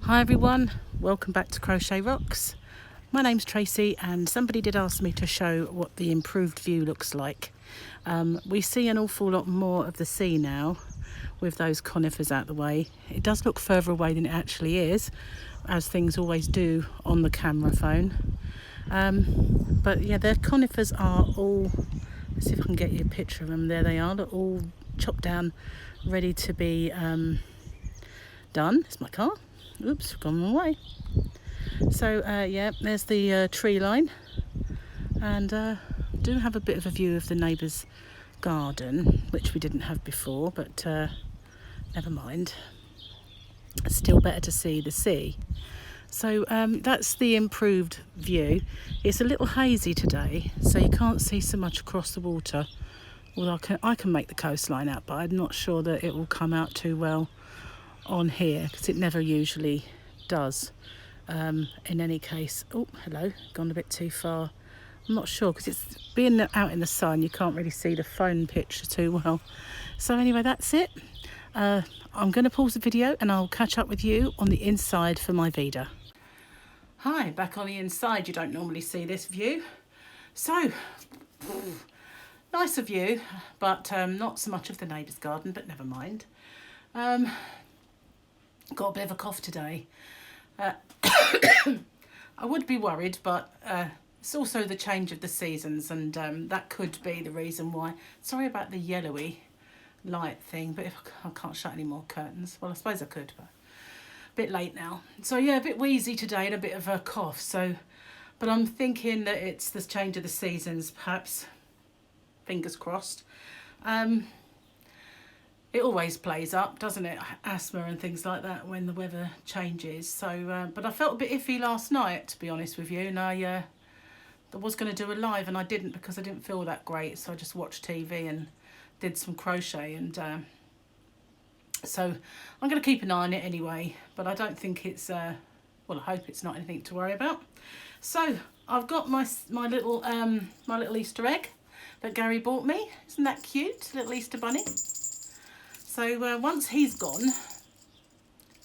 Hi everyone, welcome back to Crochet Rocks. My name's Tracy and somebody did ask me to show what the improved view looks like. We see an awful lot more of the sea now with those conifers out the way. It does look further away than it actually is, as things always do on the camera phone. But yeah, the conifers are all, let's see if I can get you a picture of them. There they are, they're all chopped down, ready to be done. It's my car. Oops, gone the wrong way. So yeah, there's the tree line, and do have a bit of a view of the neighbour's garden, which we didn't have before, but never mind. It's still better to see the sea. So that's the improved view. It's a little hazy today, so you can't see so much across the water. Although I can make the coastline out, but I'm not sure that it will come out too well on here, because it never usually does. In any case, oh hello, gone a bit too far. I'm not sure, because it's being out in the sun, you can't really see the phone picture too well. So anyway, that's it. I'm going to pause the video and I'll catch up with you on the inside for my Veda. Hi, back on the inside. You don't normally see this view. So nicer view, but not so much of the neighbour's garden, but never mind. Got a bit of a cough today. I would be worried, but it's also the change of the seasons, and that could be the reason why. Sorry about the yellowy light thing, but if I can't shut any more curtains. Well, I suppose I could, but a bit late now. So yeah, a bit wheezy today and a bit of a cough. So, but I'm thinking that it's the change of the seasons, perhaps. Fingers crossed. It always plays up, doesn't it? Asthma and things like that when the weather changes. So, but I felt a bit iffy last night, to be honest with you. And I was going to do a live and I didn't, because I didn't feel that great. So I just watched TV and did some crochet. And so I'm going to keep an eye on it anyway. But I don't think it's, well, I hope it's not anything to worry about. So I've got my little Easter egg that Gary bought me. Isn't that cute? Little Easter bunny. So once he's gone, I'm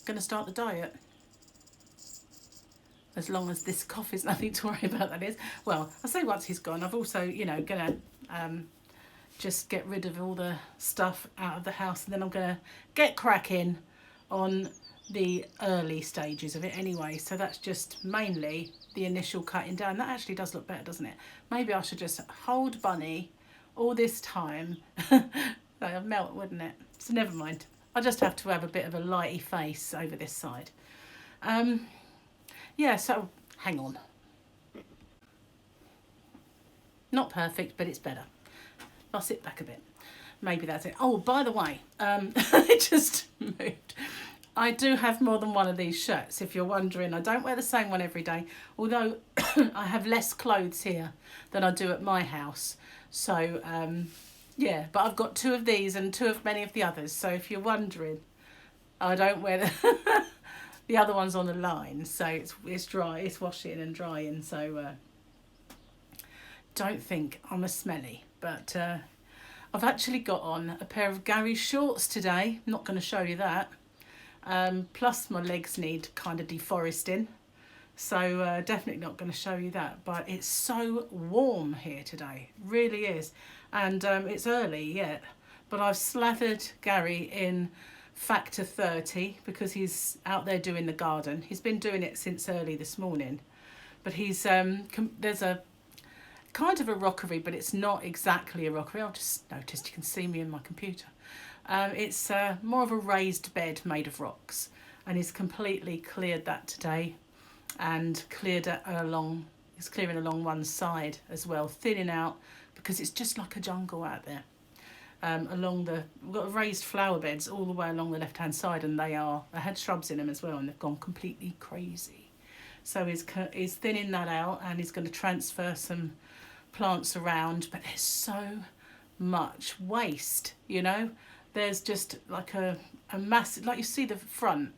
going to start the diet. As long as this cough is nothing to worry about, that is. Well, I say once he's gone, I've also, you know, going to just get rid of all the stuff out of the house, and then I'm going to get cracking on the early stages of it anyway. So that's just mainly the initial cutting down. That actually does look better, doesn't it? Maybe I should just hold Bunny all this time. That would melt, wouldn't it? So never mind. I just have to have a bit of a lighty face over this side. Yeah, so hang on. Not perfect, but it's better. I'll sit back a bit. Maybe that's it. Oh, by the way, it just moved. I do have more than one of these shirts, if you're wondering. I don't wear the same one every day, although I have less clothes here than I do at my house. So, yeah, but I've got two of these and two of many of the others. So if you're wondering, I don't wear the other one's on the line. So it's dry, it's washing and drying. So don't think I'm a smelly. But I've actually got on a pair of Gary's shorts today. I'm not going to show you that. Plus my legs need kind of deforesting. So definitely not going to show you that. But it's so warm here today. Really is. And it's early yet, but I've slathered Gary in factor 30 because he's out there doing the garden. He's been doing it since early this morning, but he's there's a kind of a rockery, but it's not exactly a rockery. I've just noticed, you can see me in my computer. It's more of a raised bed made of rocks, and he's completely cleared that today and cleared it along. He's clearing along one side as well, thinning out, because it's just like a jungle out there. We've got raised flower beds all the way along the left hand side, and they had shrubs in them as well, and they've gone completely crazy. So he's thinning that out, and he's going to transfer some plants around, but there's so much waste, you know. There's just like a massive, like you see the front,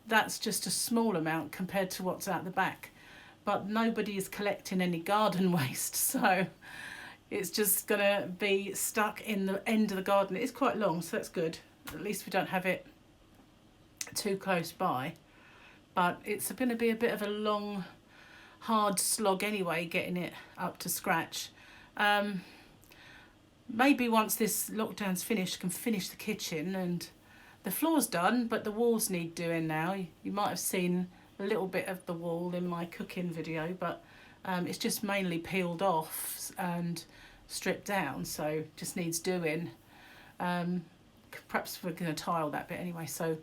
that's just a small amount compared to what's out the back, but nobody is collecting any garden waste, so it's just gonna be stuck in the end of the garden. It is quite long, so that's good. At least we don't have it too close by. but it's going to be a bit of a long, hard slog anyway, getting it up to scratch. Maybe once this lockdown's finished, I can finish the kitchen, and the floor's done, but the walls need doing now. You might have seen a little bit of the wall in my cooking video, but it's just mainly peeled off and stripped down, so just needs doing. Perhaps we're going to tile that bit anyway, so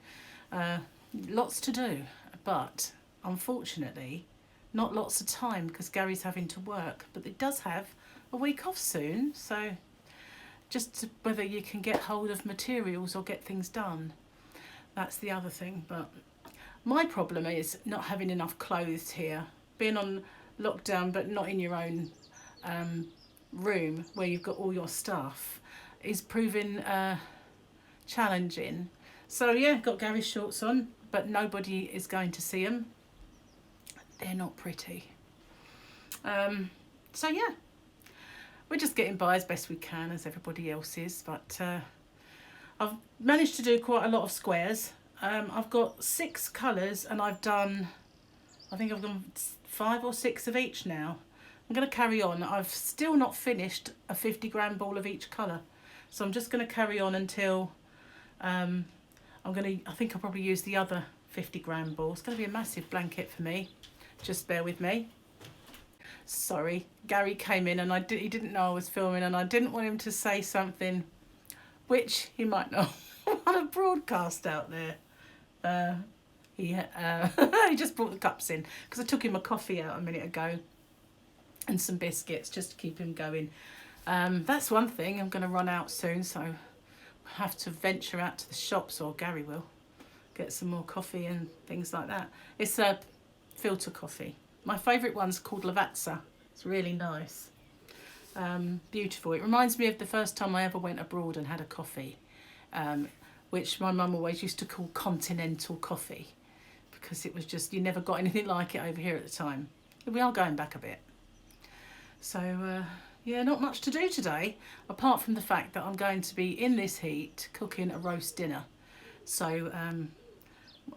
lots to do, but unfortunately not lots of time because Gary's having to work, but it does have a week off soon, so just whether you can get hold of materials or get things done, that's the other thing. But my problem is not having enough clothes here, being on lockdown but not in your own room where you've got all your stuff is proving challenging. So yeah, got Gary's shorts on, but nobody is going to see them. They're not pretty. So yeah, we're just getting by as best we can, as everybody else is, but I've managed to do quite a lot of squares. I've got 6 colours and I think I've done 5 or 6 of each now. I'm going to carry on. I've still not finished a 50-gram ball of each colour, so I'm just going to carry on until I think I'll probably use the other 50-gram ball. It's going to be a massive blanket for me. Just bear with me. Sorry, Gary came in and he didn't know I was filming, and I didn't want him to say something which he might not want to broadcast out there. He just brought the cups in because I took him a coffee out a minute ago and some biscuits just to keep him going. That's one thing. I'm going to run out soon, so I'll have to venture out to the shops, or Gary will, get some more coffee and things like that. It's a filter coffee. My favourite one's called Lavazza. It's really nice. Beautiful. It reminds me of the first time I ever went abroad and had a coffee, which my mum always used to call continental coffee, because it was just, you never got anything like it over here at the time. We are going back a bit. So yeah, not much to do today, apart from the fact that I'm going to be in this heat cooking a roast dinner. So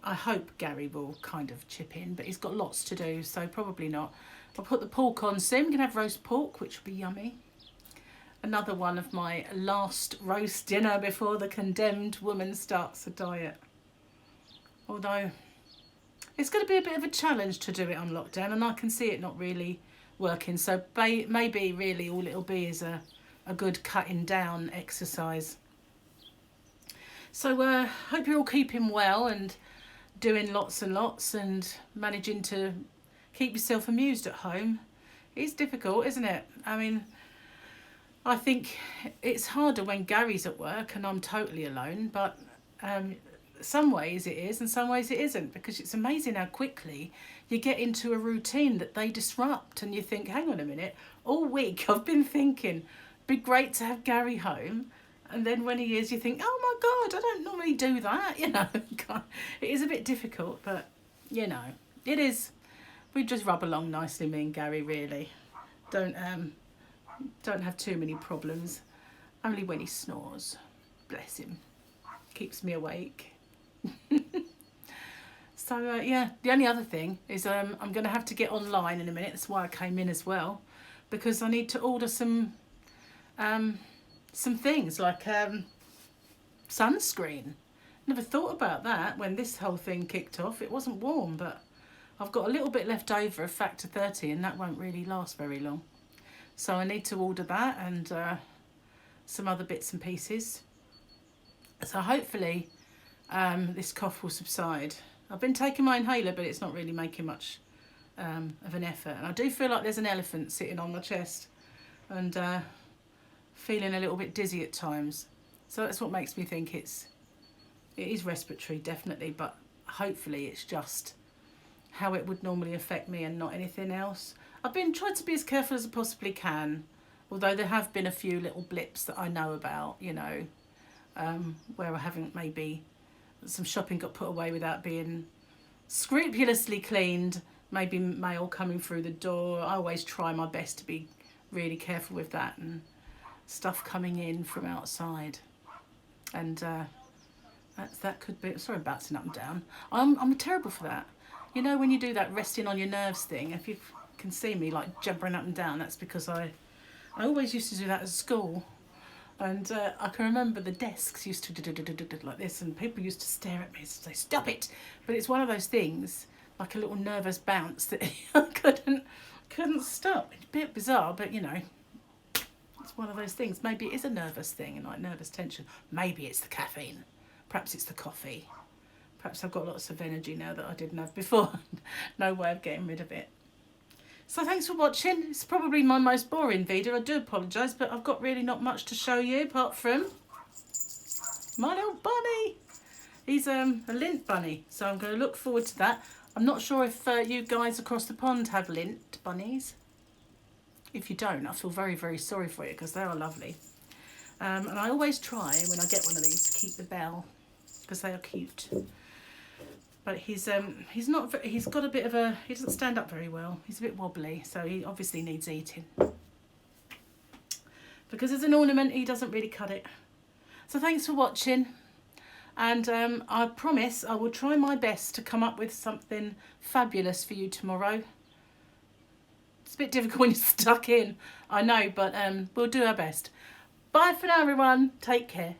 I hope Gary will kind of chip in, but he's got lots to do, so probably not. I'll put the pork on soon. We're going to have roast pork, which will be yummy. Another one of my last roast dinner before the condemned woman starts a diet. Although it's going to be a bit of a challenge to do it on lockdown, and I can see it not really working. So maybe really all it'll be is a good cutting down exercise. So hope you're all keeping well and doing lots and lots and managing to keep yourself amused at home. It's difficult, isn't it? I mean, I think it's harder when Gary's at work and I'm totally alone, but some ways it is and some ways it isn't, because it's amazing how quickly you get into a routine that they disrupt, and you think, hang on a minute, all week I've been thinking it'd be great to have Gary home, and then when he is, you think, oh my God, I don't normally do that, you know. It is a bit difficult, but you know, it is. We just rub along nicely, me and Gary, really. Don't have too many problems, only when he snores. Bless him, keeps me awake. So yeah, the only other thing is I'm going to have to get online in a minute. That's why I came in as well, because I need to order some things like sunscreen. Never thought about that when this whole thing kicked off. It wasn't warm, but I've got a little bit left over of factor 30, and that won't really last very long. So I need to order that and some other bits and pieces. So hopefully this cough will subside. I've been taking my inhaler, but it's not really making much of an effort. And I do feel like there's an elephant sitting on my chest, and feeling a little bit dizzy at times. So that's what makes me think it is respiratory, definitely, but hopefully it's just how it would normally affect me and not anything else. I've been trying to be as careful as I possibly can, although there have been a few little blips that I know about, you know, where I haven't, maybe some shopping got put away without being scrupulously cleaned, maybe mail coming through the door. I always try my best to be really careful with that, and stuff coming in from outside. And that could be, sorry, bouncing up and down. I'm terrible for that. You know when you do that resting on your nerves thing, if you can see me like jumping up and down, that's because I always used to do that at school. And I can remember the desks used to do like this, and people used to stare at me and say, "Stop it!" But it's one of those things, like a little nervous bounce that I couldn't stop. It's a bit bizarre, but you know, it's one of those things. Maybe it is a nervous thing, and like nervous tension. Maybe it's the caffeine. Perhaps it's the coffee. Perhaps I've got lots of energy now that I didn't have before. No way of getting rid of it. So thanks for watching. It's probably my most boring video. I do apologise, but I've got really not much to show you apart from my little bunny. He's a lint bunny, so I'm going to look forward to that. I'm not sure if you guys across the pond have lint bunnies. If you don't, I feel very, very sorry for you because they are lovely. And I always try when I get one of these to keep the bell because they are cute. But he's not. He's got a bit of a. He doesn't stand up very well. He's a bit wobbly, so he obviously needs eating. Because as an ornament, he doesn't really cut it. So thanks for watching, and I promise I will try my best to come up with something fabulous for you tomorrow. It's a bit difficult when you're stuck in, I know, but we'll do our best. Bye for now, everyone. Take care.